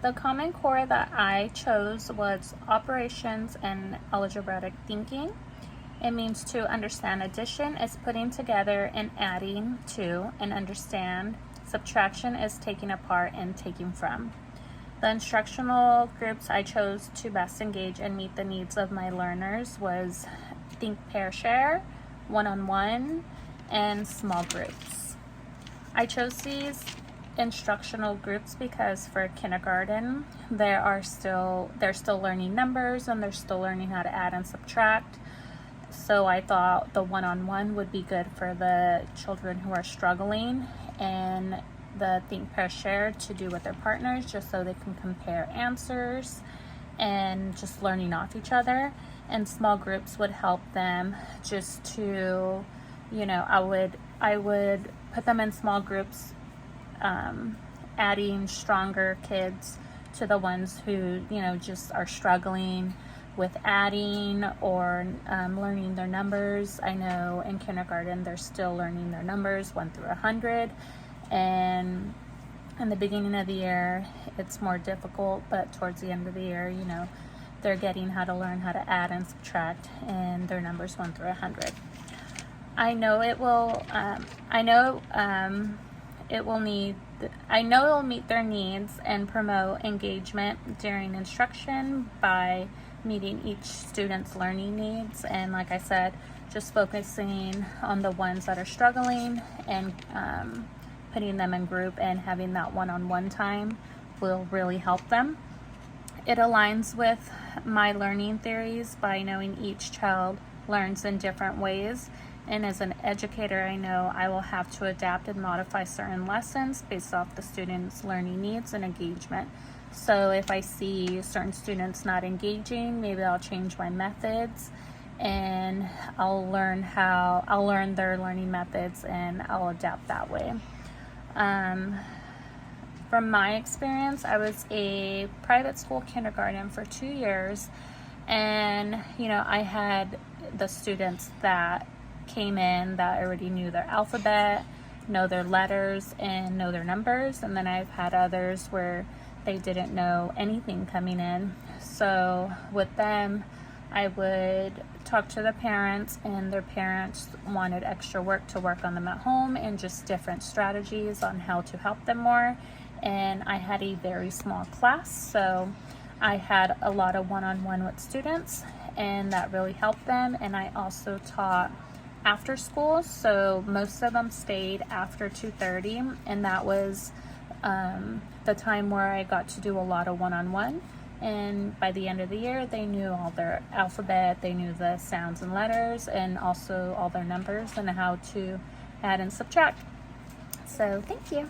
The Common Core that I chose was Operations and Algebraic Thinking. It means to understand. Addition is putting together and adding to and understand. Subtraction is taking apart and taking from. The instructional groups I chose to best engage and meet the needs of my learners was Think, Pair, Share, One-on-One, and small groups. I chose these instructional groups because for kindergarten they're still learning numbers and they're still learning how to add and subtract. So I thought the one-on-one would be good for the children who are struggling, and the Think, Pair, Share to do with their partners just so they can compare answers and just learning off each other. And small groups would help them just to, I would put them in small groups, adding stronger kids to the ones who, just are struggling with adding or learning their numbers. I know in kindergarten they're still learning their numbers 1 through 100, and in the beginning of the year it's more difficult, but towards the end of the year, they're getting how to learn how to add and subtract in their numbers 1 through 100. I know it will meet their needs and promote engagement during instruction by meeting each student's learning needs. And like I said, just focusing on the ones that are struggling and putting them in group and having that one-on-one time will really help them. It aligns with my learning theories by knowing each child learns in different ways. And as an educator, I know I will have to adapt and modify certain lessons based off the students' learning needs and engagement. So if I see certain students not engaging, maybe I'll change my methods and I'll learn their learning methods and I'll adapt that way. From my experience, I was a private school kindergarten for 2 years, and I had the students that came in that already knew their alphabet, know their letters, and know their numbers. And then I've had others where they didn't know anything coming in. So with them, I would talk to the parents, and their parents wanted extra work to work on them at home and just different strategies on how to help them more. And I had a very small class, so I had a lot of one-on-one with students, and that really helped them. And I also taught after school, so most of them stayed after 2:30, and that was the time where I got to do a lot of one-on-one. And by the end of the year, they knew all their alphabet, they knew the sounds and letters, and also all their numbers and how to add and subtract. So thank you.